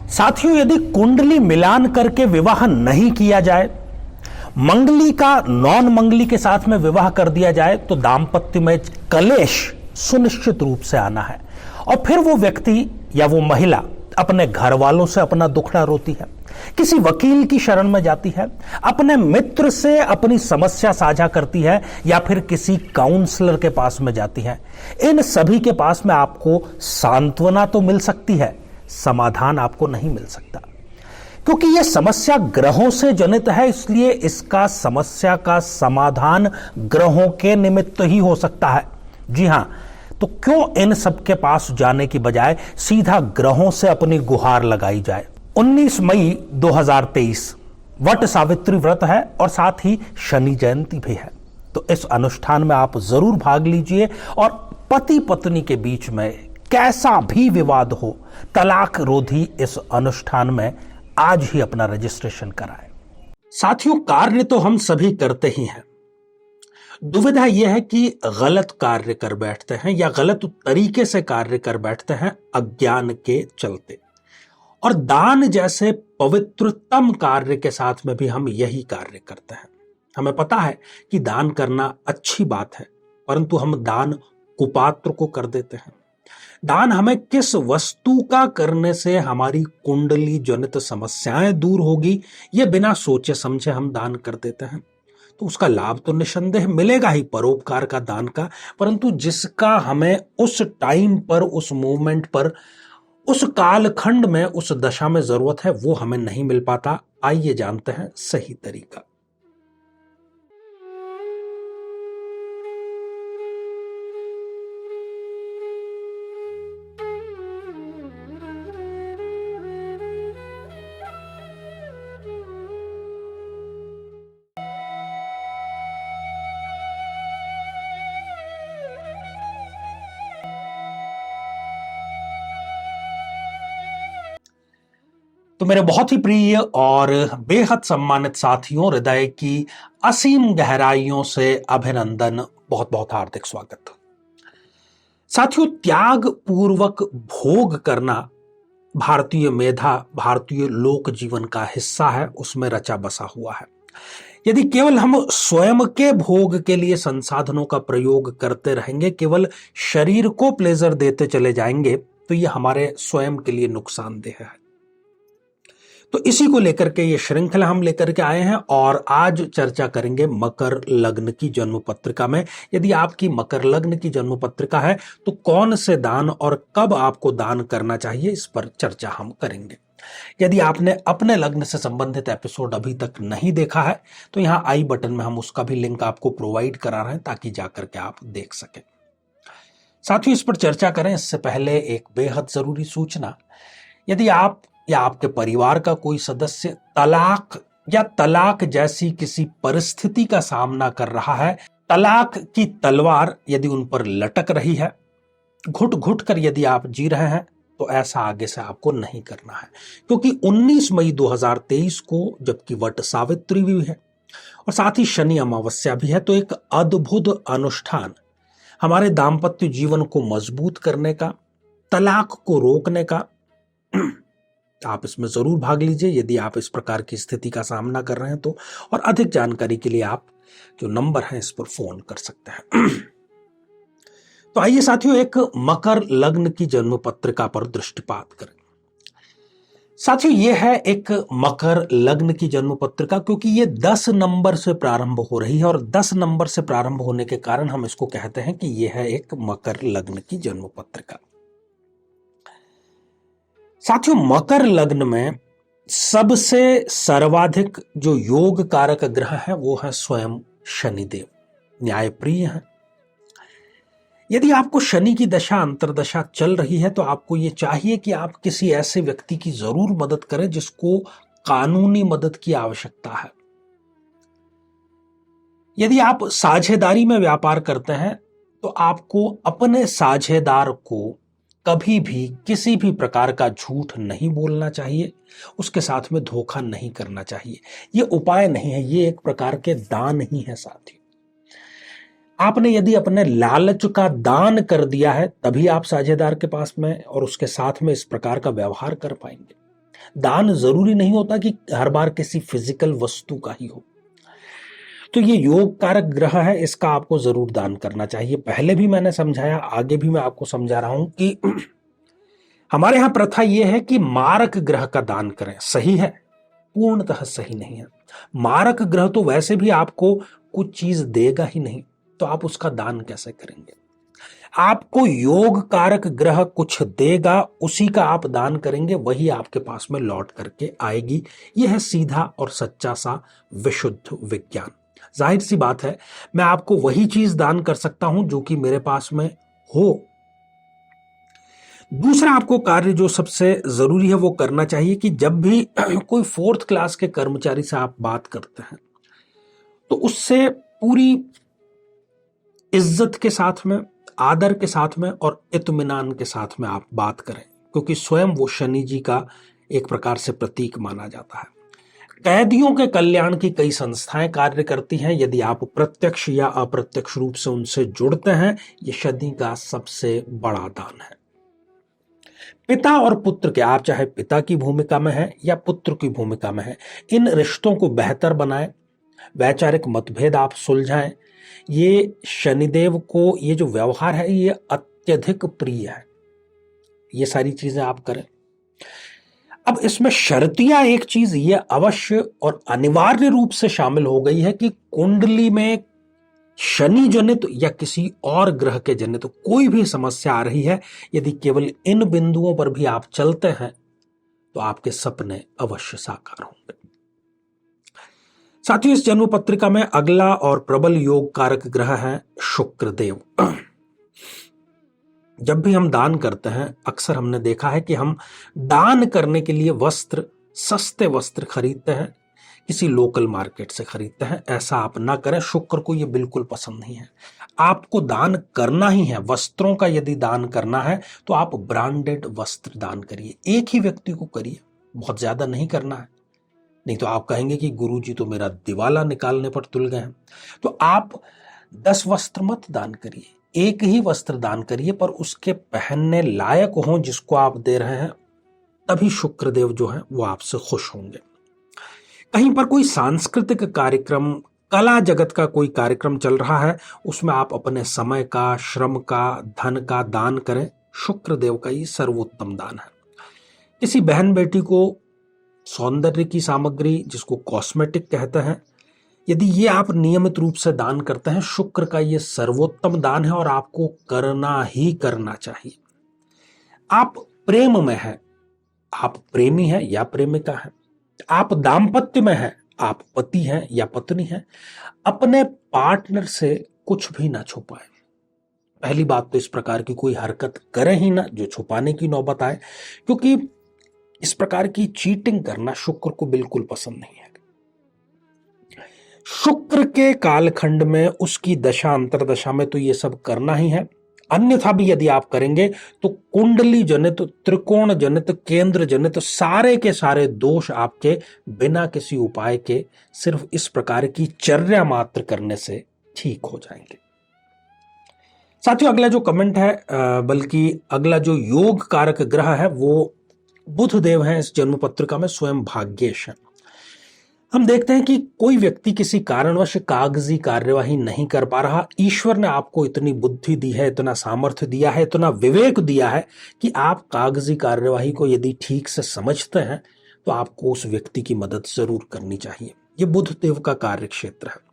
साथियों, यदि कुंडली मिलान करके विवाह नहीं किया जाए, मंगली का नॉन मंगली के साथ में विवाह कर दिया जाए, तो दाम्पत्य में कलेश सुनिश्चित रूप से आना है और फिर वो व्यक्ति या वो महिला अपने घर वालों से अपना दुखड़ा रोती है, किसी वकील की शरण में जाती है, अपने मित्र से अपनी समस्या साझा करती है या फिर किसी काउंसलर के पास में जाती है। इन सभी के पास में आपको सांत्वना तो मिल सकती है, समाधान आपको नहीं मिल सकता, क्योंकि यह समस्या ग्रहों से जनित है। इसलिए इसका समस्या का समाधान ग्रहों के निमित्त ही हो सकता है। जी हां, तो क्यों इन सब के पास जाने की बजाय सीधा ग्रहों से अपनी गुहार लगाई जाए। 19 मई 2023 वट सावित्री व्रत है और साथ ही शनि जयंती भी है, तो इस अनुष्ठान में आप जरूर भाग लीजिए और पति पत्नी के बीच में कैसा भी विवाद हो, तलाक रोधी इस अनुष्ठान में आज ही अपना रजिस्ट्रेशन कराएं। साथियों, कार्य तो हम सभी करते ही हैं, दुविधा यह है कि गलत कार्य कर बैठते हैं या गलत तरीके से कार्य कर बैठते हैं अज्ञान के चलते। और दान जैसे पवित्रतम कार्य के साथ में भी हम यही कार्य करते हैं। हमें पता है कि दान करना अच्छी बात है, परंतु हम दान कुपात्र को कर देते हैं। दान हमें किस वस्तु का करने से हमारी कुंडली जनित समस्याएं दूर होगी, यह बिना सोचे समझे हम दान कर देते हैं। तो उसका लाभ तो निसंदेह मिलेगा ही परोपकार का, दान का, परंतु जिसका हमें उस टाइम पर, उस मोमेंट पर, उस कालखंड में, उस दशा में जरूरत है, वो हमें नहीं मिल पाता। आइए जानते हैं सही तरीका। तो मेरे बहुत ही प्रिय और बेहद सम्मानित साथियों, हृदय की असीम गहराइयों से अभिनंदन, बहुत बहुत हार्दिक स्वागत। साथियों, त्याग पूर्वक भोग करना भारतीय मेधा, भारतीय लोक जीवन का हिस्सा है, उसमें रचा बसा हुआ है। यदि केवल हम स्वयं के भोग के लिए संसाधनों का प्रयोग करते रहेंगे, केवल शरीर को प्लेजर देते चले जाएंगे, तो यह हमारे स्वयं के लिए नुकसानदेह है। तो इसी को लेकर के ये श्रृंखला हम लेकर के आए हैं और आज चर्चा करेंगे मकर लग्न की जन्म पत्रिका में। यदि आपकी मकर लग्न की जन्म पत्रिका है तो कौन से दान और कब आपको दान करना चाहिए, इस पर चर्चा हम करेंगे। यदि आपने अपने लग्न से संबंधित एपिसोड अभी तक नहीं देखा है तो यहां आई बटन में हम उसका भी लिंक आपको प्रोवाइड करा रहे हैं ताकि जाकर के आप देख सकें। साथियों, इस पर चर्चा करें इससे पहले एक बेहद जरूरी सूचना। यदि आप या आपके परिवार का कोई सदस्य तलाक या तलाक जैसी किसी परिस्थिति का सामना कर रहा है, तलाक की तलवार यदि उन पर लटक रही है, घुट घुट कर यदि आप जी रहे हैं, तो ऐसा आगे से आपको नहीं करना है, क्योंकि 19 मई 2023 को जबकि वट सावित्री भी है और साथ ही शनि अमावस्या भी है, तो एक अद्भुत अनुष्ठान हमारे दाम्पत्य जीवन को मजबूत करने का, तलाक को रोकने का, आप इसमें जरूर भाग लीजिए यदि आप इस प्रकार की स्थिति का सामना कर रहे हैं तो। और अधिक जानकारी के लिए आप जो नंबर है इस पर फोन कर सकते हैं। तो आइए साथियों, एक मकर लग्न की जन्म पत्रिका पर दृष्टिपात करें। साथियों, यह है एक मकर लग्न की जन्म पत्रिका, क्योंकि यह 10 नंबर से प्रारंभ हो रही है और 10 नंबर से प्रारंभ होने के कारण हम इसको कहते हैं कि यह है एक मकर लग्न की जन्म पत्रिका। साथियों, मकर लग्न में सबसे सर्वाधिक जो योग कारक ग्रह है वो है स्वयं शनिदेव, न्यायप्रिय है। यदि आपको शनि की दशा अंतर्दशा चल रही है तो आपको यह चाहिए कि आप किसी ऐसे व्यक्ति की जरूर मदद करें जिसको कानूनी मदद की आवश्यकता है। यदि आप साझेदारी में व्यापार करते हैं तो आपको अपने साझेदार को कभी भी किसी भी प्रकार का झूठ नहीं बोलना चाहिए, उसके साथ में धोखा नहीं करना चाहिए। यह उपाय नहीं है, यह एक प्रकार के दान ही है। साथी, आपने यदि अपने लालच का दान कर दिया है तभी आप साझेदार के पास में और उसके साथ में इस प्रकार का व्यवहार कर पाएंगे। दान जरूरी नहीं होता कि हर बार किसी फिजिकल वस्तु का ही हो। तो ये योग कारक ग्रह है, इसका आपको जरूर दान करना चाहिए। पहले भी मैंने समझाया, आगे भी मैं आपको समझा रहा हूं कि हमारे यहां प्रथा यह है कि मारक ग्रह का दान करें। सही है, पूर्णतः सही नहीं है। मारक ग्रह तो वैसे भी आपको कुछ चीज देगा ही नहीं, तो आप उसका दान कैसे करेंगे? आपको योग कारक ग्रह कुछ देगा, उसी का आप दान करेंगे, वही आपके पास में लौट करके आएगी। यह है सीधा और सच्चा सा विशुद्ध विज्ञान। जाहिर सी बात है, मैं आपको वही चीज दान कर सकता हूं जो कि मेरे पास में हो। दूसरा आपको कार्य जो सबसे जरूरी है वो करना चाहिए कि जब भी कोई 4th क्लास के कर्मचारी से आप बात करते हैं तो उससे पूरी इज्जत के साथ में, आदर के साथ में और इत्मीनान के साथ में आप बात करें, क्योंकि स्वयं वो शनि जी का एक प्रकार से प्रतीक माना जाता है। कैदियों के कल्याण की कई संस्थाएं कार्य करती हैं। यदि आप प्रत्यक्ष या अप्रत्यक्ष रूप से उनसे जुड़ते हैं, ये शनि का सबसे बड़ा दान है। पिता और पुत्र के, आप चाहे पिता की भूमिका में है या पुत्र की भूमिका में है, इन रिश्तों को बेहतर बनाएं, वैचारिक मतभेद आप सुलझाएं। ये शनिदेव को ये जो व्यवहार है ये अत्यधिक प्रिय है। ये सारी चीजें आप करें। अब इसमें शर्तिया एक चीज ये अवश्य और अनिवार्य रूप से शामिल हो गई है कि कुंडली में शनि जनित या किसी और ग्रह के जनित कोई भी समस्या आ रही है, यदि केवल इन बिंदुओं पर भी आप चलते हैं तो आपके सपने अवश्य साकार होंगे। साथियों, इस जन्म पत्रिका में अगला और प्रबल योग कारक ग्रह है शुक्रदेव। जब भी हम दान करते हैं, अक्सर हमने देखा है कि हम दान करने के लिए वस्त्र, सस्ते वस्त्र खरीदते हैं, किसी लोकल मार्केट से खरीदते हैं। ऐसा आप ना करें, शुक्र को यह बिल्कुल पसंद नहीं है। आपको दान करना ही है, वस्त्रों का यदि दान करना है तो आप ब्रांडेड वस्त्र दान करिए। एक ही व्यक्ति को करिए, बहुत ज्यादा नहीं करना है, नहीं तो आप कहेंगे कि गुरुजी तो मेरा दिवाला निकालने पर तुल गए हैं। तो आप 10 वस्त्र मत दान करिए, एक ही वस्त्र दान करिए, पर उसके पहनने लायक हो जिसको आप दे रहे हैं, तभी शुक्रदेव जो है वो आपसे खुश होंगे। कहीं पर कोई सांस्कृतिक कार्यक्रम, कला जगत का कोई कार्यक्रम चल रहा है, उसमें आप अपने समय का, श्रम का, धन का दान करें। शुक्रदेव का ये सर्वोत्तम दान है। किसी बहन बेटी को सौंदर्य की सामग्री, जिसको कॉस्मेटिक कहते हैं, यदि ये आप नियमित रूप से दान करते हैं, शुक्र का ये सर्वोत्तम दान है और आपको करना ही करना चाहिए। आप प्रेम में हैं, आप प्रेमी हैं या प्रेमिका हैं, आप दाम्पत्य में हैं, आप पति हैं या पत्नी हैं, अपने पार्टनर से कुछ भी ना छुपाएं। पहली बात तो इस प्रकार की कोई हरकत करें ही ना जो छुपाने की नौबत आए, क्योंकि इस प्रकार की चीटिंग करना शुक्र को बिल्कुल पसंद नहीं है। शुक्र के कालखंड में, उसकी दशा अंतरदशा में तो ये सब करना ही है। अन्यथा भी यदि आप करेंगे तो कुंडली जनित, त्रिकोण जनित, केंद्र जनित सारे के सारे दोष आपके बिना किसी उपाय के सिर्फ इस प्रकार की चर्या मात्र करने से ठीक हो जाएंगे। साथियों, अगला जो कमेंट है, बल्कि अगला जो योग कारक ग्रह है वो बुध देव है। इस जन्म पत्रिका में स्वयं भाग्येश है। हम देखते हैं कि कोई व्यक्ति किसी कारणवश कागजी कार्यवाही नहीं कर पा रहा। ईश्वर ने आपको इतनी बुद्धि दी है, इतना सामर्थ्य दिया है, इतना विवेक दिया है कि आप कागजी कार्यवाही को यदि ठीक से समझते हैं तो आपको उस व्यक्ति की मदद जरूर करनी चाहिए। ये बुध देव का कार्य क्षेत्र है।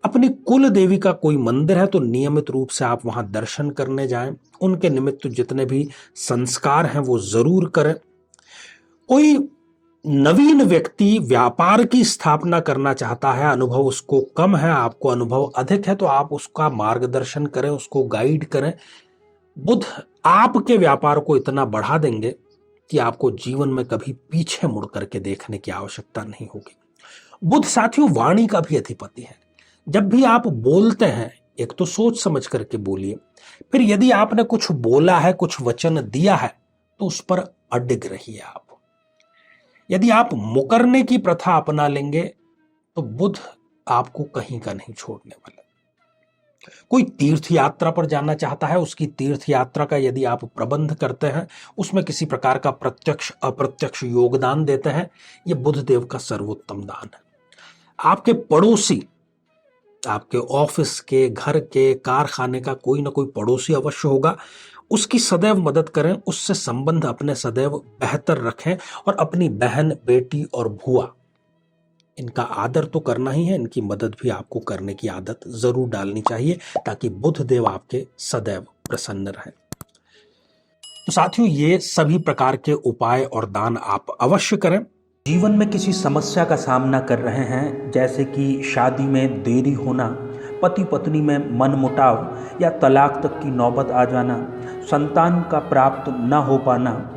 अपनी कुल देवी का कोई मंदिर है तो नियमित रूप से आप वहां दर्शन करने जाएं। उनके निमित्त जितने भी संस्कार हैं वो जरूर करें। कोई नवीन व्यक्ति व्यापार की स्थापना करना चाहता है, अनुभव उसको कम है, आपको अनुभव अधिक है, तो आप उसका मार्गदर्शन करें, उसको गाइड करें। बुध आपके व्यापार को इतना बढ़ा देंगे कि आपको जीवन में कभी पीछे मुड़ करके देखने की आवश्यकता नहीं होगी। बुध साथियों वाणी का भी अधिपति है। जब भी आप बोलते हैं, एक तो सोच समझ करके बोलिए, फिर यदि आपने कुछ बोला है, कुछ वचन दिया है, तो उस पर अडिग रहिए आप। यदि आप मुकरने की प्रथा अपना लेंगे तो बुध आपको कहीं का नहीं छोड़ने वाला। कोई तीर्थ यात्रा पर जाना चाहता है, उसकी तीर्थ यात्रा का यदि आप प्रबंध करते हैं, उसमें किसी प्रकार का प्रत्यक्ष अप्रत्यक्ष योगदान देते हैं, ये बुध देव का सर्वोत्तम दान है। आपके पड़ोसी, आपके ऑफिस के, घर के, कारखाने का कोई ना कोई पड़ोसी अवश्य होगा, उसकी सदैव मदद करें, उससे संबंध अपने सदैव बेहतर रखें और अपनी बहन, बेटी और भुआ, इनका आदर तो करना ही है, इनकी मदद भी आपको करने की आदत जरूर डालनी चाहिए ताकि बुध देव आपके सदैव प्रसन्न रहें। तो साथियों, ये सभी प्रकार के उपाय और दान आप अवश्य करें। जीवन में किसी समस्या का सामना कर रहे हैं, जैसे कि शादी में देरी होना, पति पत्नी में मनमुटाव या तलाक तक की नौबत आ जाना, संतान का प्राप्त न हो पाना,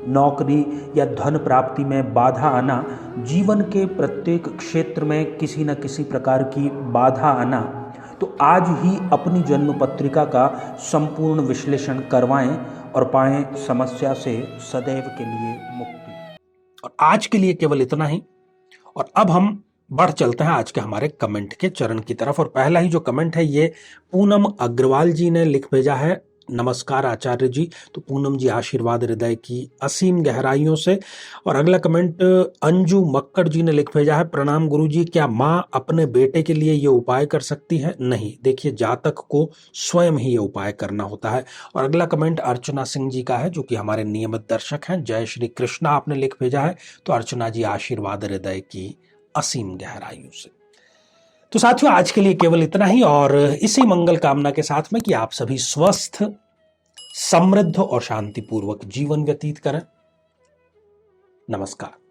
नौकरी या धन प्राप्ति में बाधा आना, जीवन के प्रत्येक क्षेत्र में किसी न किसी प्रकार की बाधा आना, तो आज ही अपनी जन्म पत्रिका का संपूर्ण विश्लेषण करवाएं और पाएं समस्या से सदैव के लिए मुक्ति। और आज के लिए केवल इतना ही। और अब हम बढ़ चलते हैं आज के हमारे कमेंट के चरण की तरफ। और पहला ही जो कमेंट है ये पूनम अग्रवाल जी ने लिख भेजा है। नमस्कार आचार्य जी। तो पूनम जी, आशीर्वाद हृदय की असीम गहराइयों से। और अगला कमेंट अंजू मक्कड़ जी ने लिख भेजा है। प्रणाम गुरु जी, क्या माँ अपने बेटे के लिए ये उपाय कर सकती है? नहीं, देखिए, जातक को स्वयं ही ये उपाय करना होता है। और अगला कमेंट अर्चना सिंह जी का है, जो कि हमारे नियमित दर्शक हैं। जय श्री कृष्णा आपने लिख भेजा है। तो अर्चना जी, आशीर्वाद हृदय की असीम गहराइयों से। तो साथियों, आज के लिए केवल इतना ही, और इसी मंगल कामना के साथ में कि आप सभी स्वस्थ, समृद्ध और शांतिपूर्वक जीवन व्यतीत करें। नमस्कार।